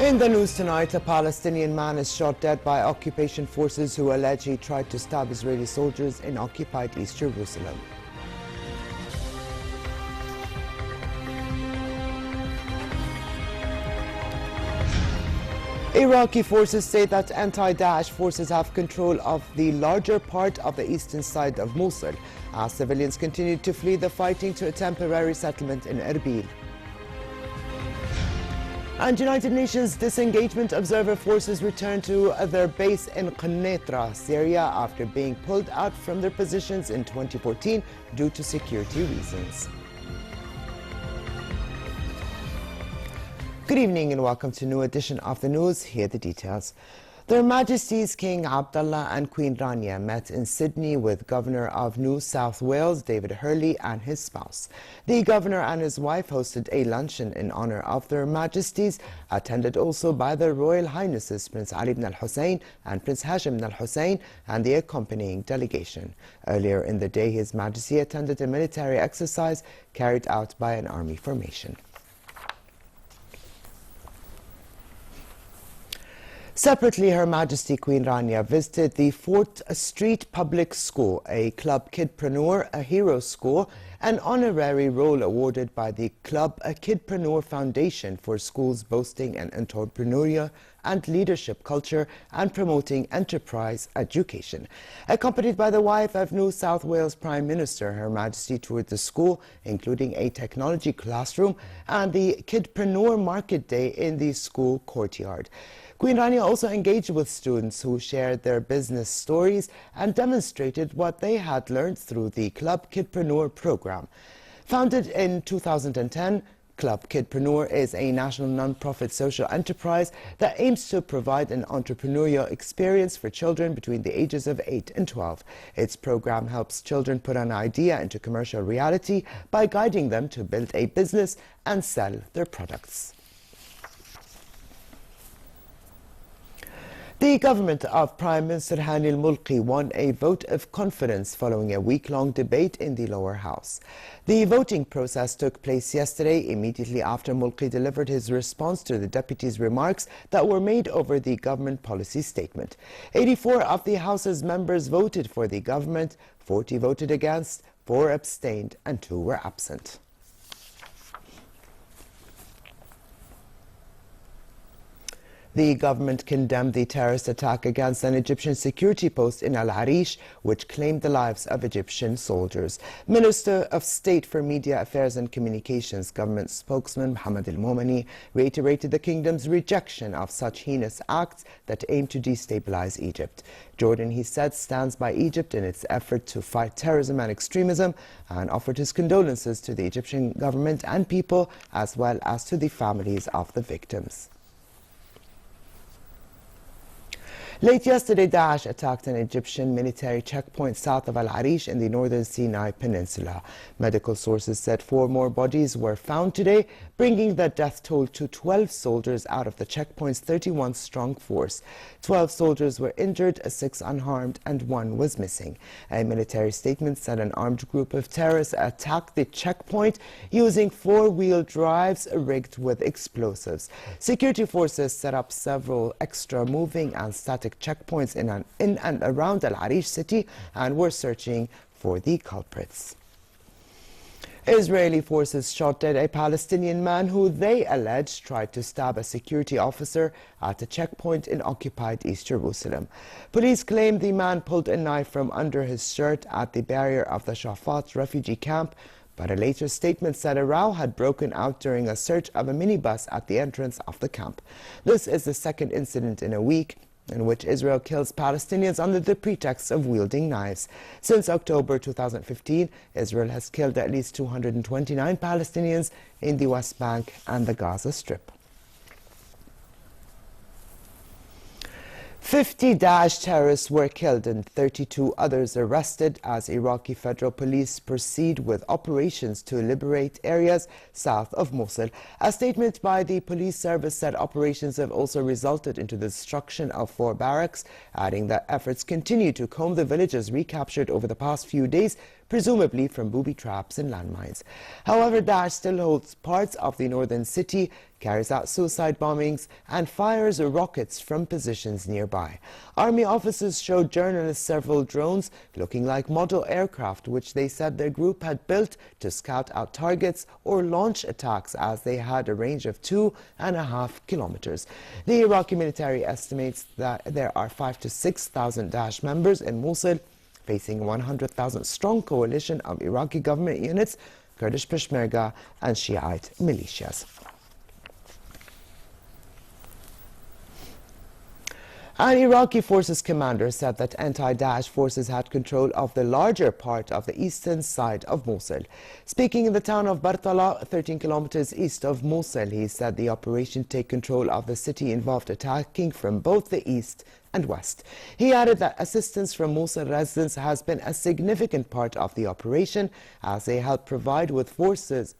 In the news tonight, a Palestinian man is shot dead by occupation forces who allege he tried to stab Israeli soldiers in occupied East Jerusalem. Iraqi forces say that anti-Daesh forces have control of the larger part of the eastern side of Mosul, as civilians continue to flee the fighting to a temporary settlement in Erbil. And United Nations disengagement observer forces return to their base in Qanitra, Syria, after being pulled out from their positions in 2014 due to security reasons. Good evening and welcome to a new edition of the news. Here are the details. Their Majesties King Abdullah and Queen Rania met in Sydney with Governor of New South Wales, David Hurley, and his spouse. The Governor and his wife hosted a luncheon in honour of their Majesties, attended also by their Royal Highnesses Prince Ali ibn al-Hussein and Prince Hashim ibn al-Hussein and the accompanying delegation. Earlier in the day, His Majesty attended a military exercise carried out by an army formation. Separately, Her Majesty Queen Rania visited the 4th Street Public School, a Club Kidpreneur, a Hero School, an honorary role awarded by the Club Kidpreneur Foundation for schools boasting an entrepreneurial and leadership culture and promoting enterprise education. Accompanied by the wife of New South Wales Prime Minister, Her Majesty toured the school, including a technology classroom and the Kidpreneur Market Day in the school courtyard. Queen Rania also engaged with students who shared their business stories and demonstrated what they had learned through the Club Kidpreneur program. Founded in 2010, Club Kidpreneur is a national non-profit social enterprise that aims to provide an entrepreneurial experience for children between the ages of 8 and 12. Its program helps children put an idea into commercial reality by guiding them to build a business and sell their products. The government of Prime Minister Hani al-Mulki won a vote of confidence following a week-long debate in the lower house. The voting process took place yesterday, immediately after Mulki delivered his response to the deputy's remarks that were made over the government policy statement. 84 of the House's members voted for the government, 40 voted against, 4 abstained, and 2 were absent. The government condemned the terrorist attack against an Egyptian security post in Al Arish, which claimed the lives of Egyptian soldiers. Minister of State for Media Affairs and Communications, government spokesman Mohammed al-Momani, reiterated the kingdom's rejection of such heinous acts that aim to destabilize Egypt. Jordan, he said, stands by Egypt in its effort to fight terrorism and extremism, and offered his condolences to the Egyptian government and people, as well as to the families of the victims. Late yesterday, Daesh attacked an Egyptian military checkpoint south of Al Arish in the northern Sinai Peninsula. Medical sources said 4 more bodies were found today, bringing the death toll to 12 soldiers out of the checkpoint's 31-strong force. 12 soldiers were injured, 6 unharmed, and 1 was missing. A military statement said an armed group of terrorists attacked the checkpoint using 4-wheel drives rigged with explosives. Security forces set up several extra moving and static checkpoints in and around Al Arish city and were searching for the culprits. Israeli forces shot dead a Palestinian man who they allege tried to stab a security officer at a checkpoint in occupied East Jerusalem. Police claim the man pulled a knife from under his shirt at the barrier of the Shafat refugee camp, but a later statement said a row had broken out during a search of a minibus at the entrance of the camp. This is the second incident in a week in which Israel kills Palestinians under the pretext of wielding knives. Since October 2015, Israel has killed at least 229 Palestinians in the West Bank and the Gaza Strip. 50 Daesh terrorists were killed and 32 others arrested as Iraqi federal police proceed with operations to liberate areas south of Mosul. A statement by the police service said operations have also resulted into the destruction of 4 barracks, adding that efforts continue to comb the villages recaptured over the past few days, presumably from booby traps and landmines. However, Daesh still holds parts of the northern city, carries out suicide bombings, and fires rockets from positions nearby. Army officers showed journalists several drones looking like model aircraft, which they said their group had built to scout out targets or launch attacks, as they had a range of 2.5 kilometers. The Iraqi military estimates that there are 5,000 to 6,000 Daesh members in Mosul, facing a 100,000 strong coalition of Iraqi government units, Kurdish Peshmerga, and Shiite militias. An Iraqi forces commander said that anti-Daesh forces had control of the larger part of the eastern side of Mosul. Speaking in the town of Bartala, 13 kilometers east of Mosul, he said the operation to take control of the city involved attacking from both the east and west. He added that assistance from Mosul residents has been a significant part of the operation, as they help provide with forces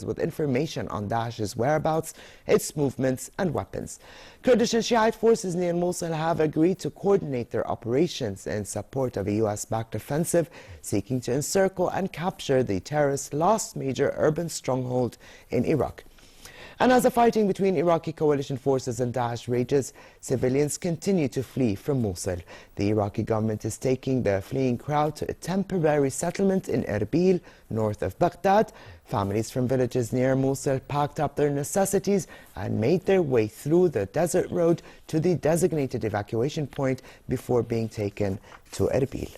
with information on Daesh's whereabouts, its movements and weapons. Kurdish and Shiite forces near Mosul have agreed to coordinate their operations in support of a US-backed offensive seeking to encircle and capture the terrorists' last major urban stronghold in Iraq. And as the fighting between Iraqi coalition forces and Daesh rages, civilians continue to flee from Mosul. The Iraqi government is taking the fleeing crowd to a temporary settlement in Erbil, north of Baghdad. Families from villages near Mosul packed up their necessities and made their way through the desert road to the designated evacuation point before being taken to Erbil.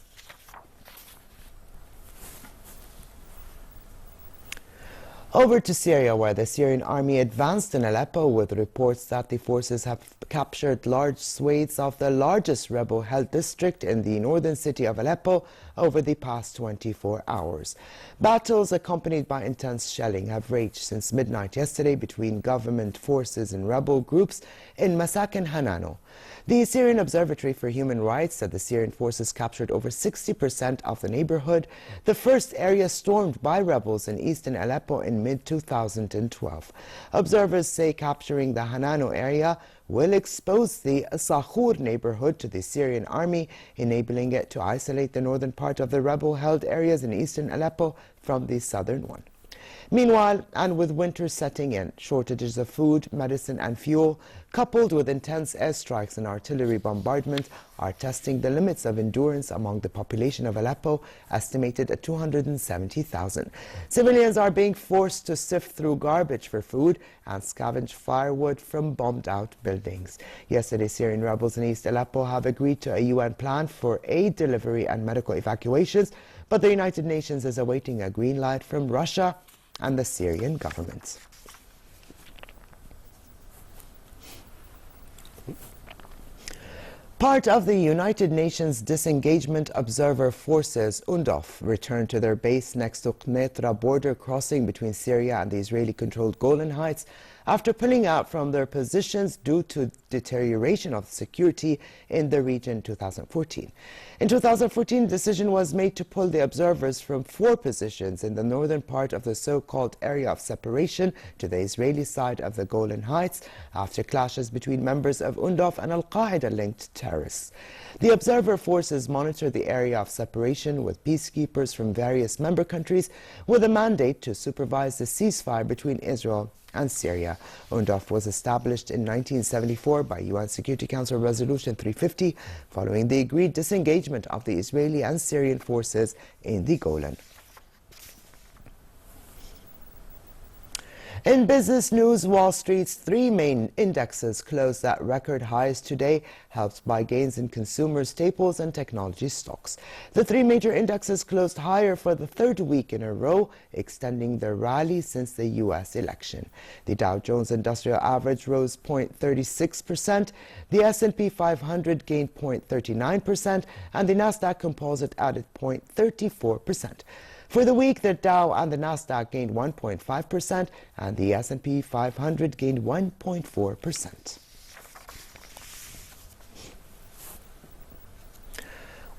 Over to Syria, where the Syrian army advanced in Aleppo with reports that the forces have captured large swathes of the largest rebel-held district in the northern city of Aleppo over the past 24 hours. Battles accompanied by intense shelling have raged since midnight yesterday between government forces and rebel groups in Masakin Hanano. The Syrian Observatory for Human Rights said the Syrian forces captured over 60% of the neighborhood, the first area stormed by rebels in eastern Aleppo in mid-2012. Observers say capturing the Hanano area will expose the Sakhur neighborhood to the Syrian army, enabling it to isolate the northern part of the rebel-held areas in eastern Aleppo from the southern one. Meanwhile, and with winter setting in, shortages of food, medicine and fuel, coupled with intense airstrikes and artillery bombardment, are testing the limits of endurance among the population of Aleppo, estimated at 270,000. Civilians are being forced to sift through garbage for food and scavenge firewood from bombed-out buildings. Yesterday, Syrian rebels in East Aleppo have agreed to a UN plan for aid delivery and medical evacuations, but the United Nations is awaiting a green light from Russia and the Syrian government. Part of the United Nations Disengagement Observer Forces, UNDOF, returned to their base next to Qneitra border crossing between Syria and the Israeli-controlled Golan Heights after pulling out from their positions due to deterioration of security in the region in 2014. In 2014, a decision was made to pull the observers from 4 positions in the northern part of the so-called area of separation to the Israeli side of the Golan Heights after clashes between members of UNDOF and Al-Qaeda-linked terrorists. The observer forces monitor the area of separation with peacekeepers from various member countries with a mandate to supervise the ceasefire between Israel and Syria. UNDOF was established in 1974 by UN Security Council Resolution 350 following the agreed disengagement of the Israeli and Syrian forces in the Golan. In business news, Wall Street's 3 main indexes closed at record highs today, helped by gains in consumer staples and technology stocks. The 3 major indexes closed higher for the 3rd week in a row, extending their rally since the U.S. election. The Dow Jones Industrial Average rose 0.36%, the S&P 500 gained 0.39%, and the Nasdaq Composite added 0.34%. For the week, the Dow and the Nasdaq gained 1.5% and the S&P 500 gained 1.4%.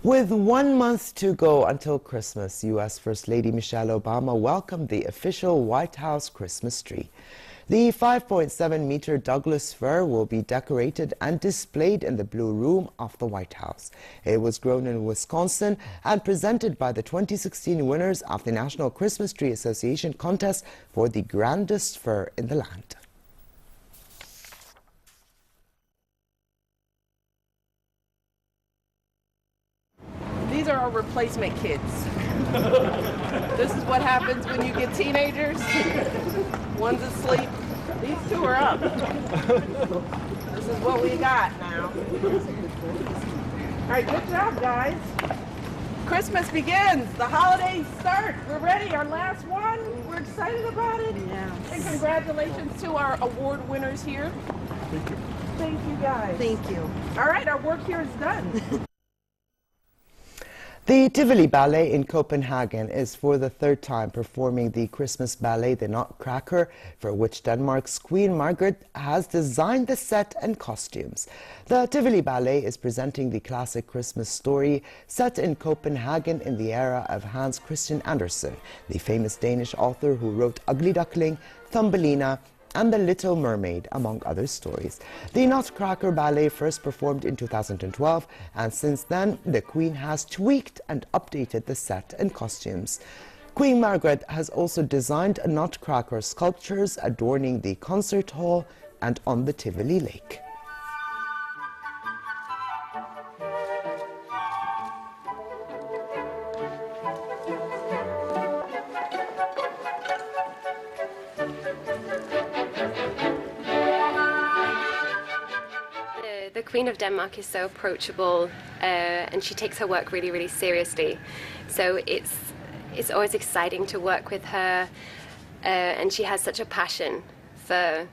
With 1 month to go until Christmas, U.S. First Lady Michelle Obama welcomed the official White House Christmas tree. The 5.7-meter Douglas fir will be decorated and displayed in the Blue Room of the White House. It was grown in Wisconsin and presented by the 2016 winners of the National Christmas Tree Association contest for the grandest fir in the land. These are our replacement kids. This is what happens when you get teenagers. One's asleep. These two are up. This is what we got now. All right, good job, guys. Christmas begins. The holidays start. We're ready. Our last one. We're excited about it. Yes. And congratulations to our award winners here. Thank you. Thank you, guys. Thank you. All right, our work here is done. The Tivoli Ballet in Copenhagen is for the third time performing the Christmas ballet The Nutcracker, for which Denmark's Queen Margaret has designed the set and costumes. The Tivoli Ballet is presenting the classic Christmas story set in Copenhagen in the era of Hans Christian Andersen, the famous Danish author who wrote Ugly Duckling, Thumbelina, and The Little Mermaid, among other stories. The Nutcracker Ballet first performed in 2012, and since then, the Queen has tweaked and updated the set and costumes. Queen Margaret has also designed Nutcracker sculptures adorning the concert hall and on the Tivoli Lake. The Queen of Denmark is so approachable, and she takes her work really, really seriously. So it's always exciting to work with her, and she has such a passion for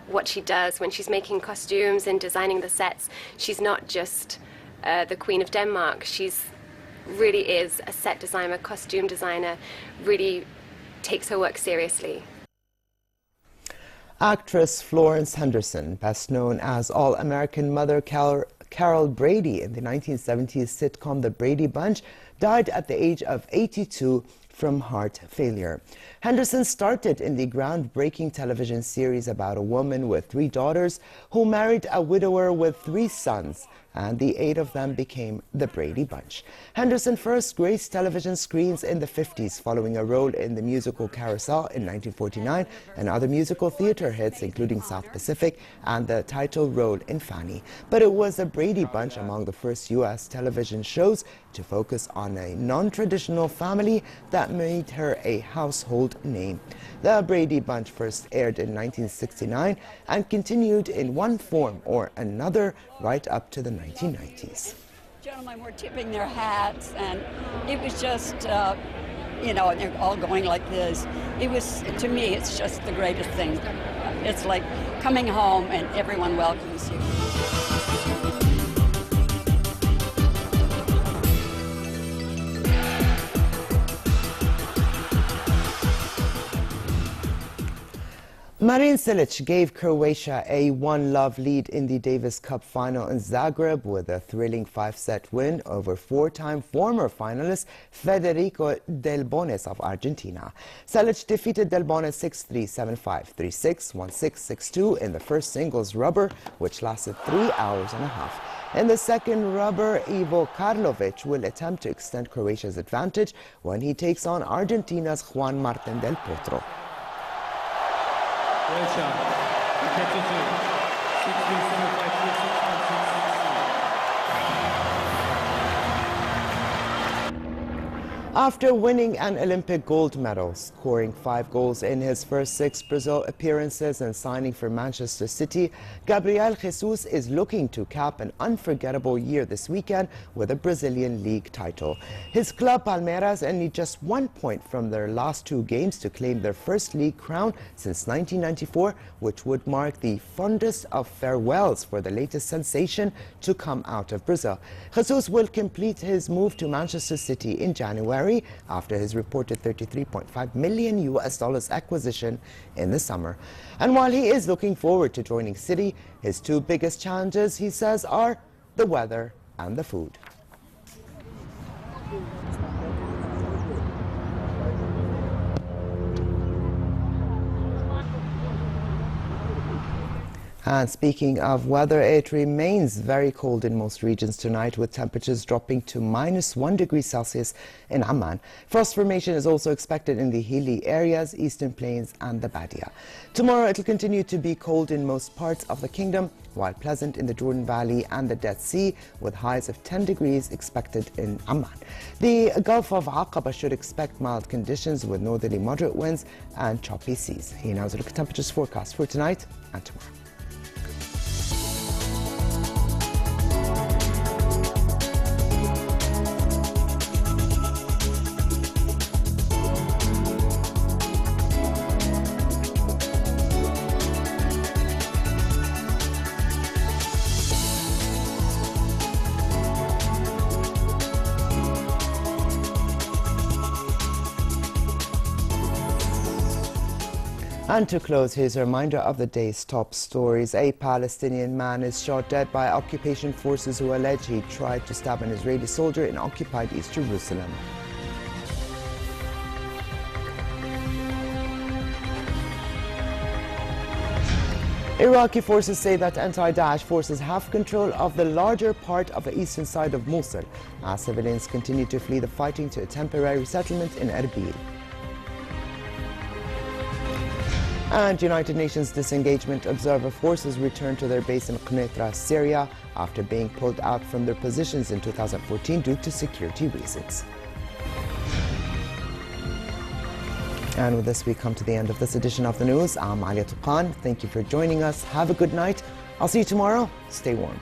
what she does when she's making costumes and designing the sets. She's not just the Queen of Denmark. She's really is a set designer, costume designer, really takes her work seriously. Actress Florence Henderson, best known as All-American mother Carol Brady in the 1970s sitcom The Brady Bunch, died at the age of 82 from heart failure. Henderson started in the groundbreaking television series about a woman with 3 daughters who married a widower with 3 sons, and the 8 of them became the Brady Bunch. Henderson first graced television screens in the 50s following a role in the musical Carousel in 1949 and other musical theater hits including South Pacific and the title role in Fanny. But it was the Brady Bunch among the first U.S. television shows to focus on a non-traditional family that made her a household name. The Brady Bunch first aired in 1969 and continued in one form or another right up to the 1990s. Gentlemen were tipping their hats, and it was just, you know, and they're all going like this. It was, to me, it's just the greatest thing. It's like coming home and everyone welcomes you. Marin Cilic gave Croatia a 1-0 lead in the Davis Cup final in Zagreb with a thrilling 5-set win over 4-time former finalist Federico Del Bones of Argentina. Cilic defeated Del Bones 6-3, 7-5, 3-6, 1-6, 6-2 in the first singles rubber, which lasted 3 hours and a half. In the second rubber, Ivo Karlovic will attempt to extend Croatia's advantage when he takes on Argentina's Juan Martín del Potro. After winning an Olympic gold medal, scoring 5 goals in his first 6 Brazil appearances and signing for Manchester City, Gabriel Jesus is looking to cap an unforgettable year this weekend with a Brazilian league title. His club Palmeiras need just 1 point from their last 2 games to claim their first league crown since 1994, which would mark the fondest of farewells for the latest sensation to come out of Brazil. Jesus will complete his move to Manchester City in January after his reported $33.5 million acquisition in the summer. And while he is looking forward to joining City, his 2 biggest challenges, he says, are the weather and the food. And speaking of weather, it remains very cold in most regions tonight, with temperatures dropping to -1 degree Celsius in Amman. Frost formation is also expected in the hilly areas, eastern plains and the Badia. Tomorrow it will continue to be cold in most parts of the kingdom, while pleasant in the Jordan Valley and the Dead Sea, with highs of 10 degrees expected in Amman. The Gulf of Aqaba should expect mild conditions with northerly moderate winds and choppy seas. Here now is a look at temperatures forecast for tonight and tomorrow. And to close, here's a reminder of the day's top stories. A Palestinian man is shot dead by occupation forces who allege he tried to stab an Israeli soldier in occupied East Jerusalem. Iraqi forces say that anti-Daesh forces have control of the larger part of the eastern side of Mosul, as civilians continue to flee the fighting to a temporary settlement in Erbil. And United Nations disengagement observer forces returned to their base in Quneitra, Syria, after being pulled out from their positions in 2014 due to security reasons. And with this, we come to the end of this edition of the news. I'm Alia Tuqan. Thank you for joining us. Have a good night. I'll see you tomorrow. Stay warm.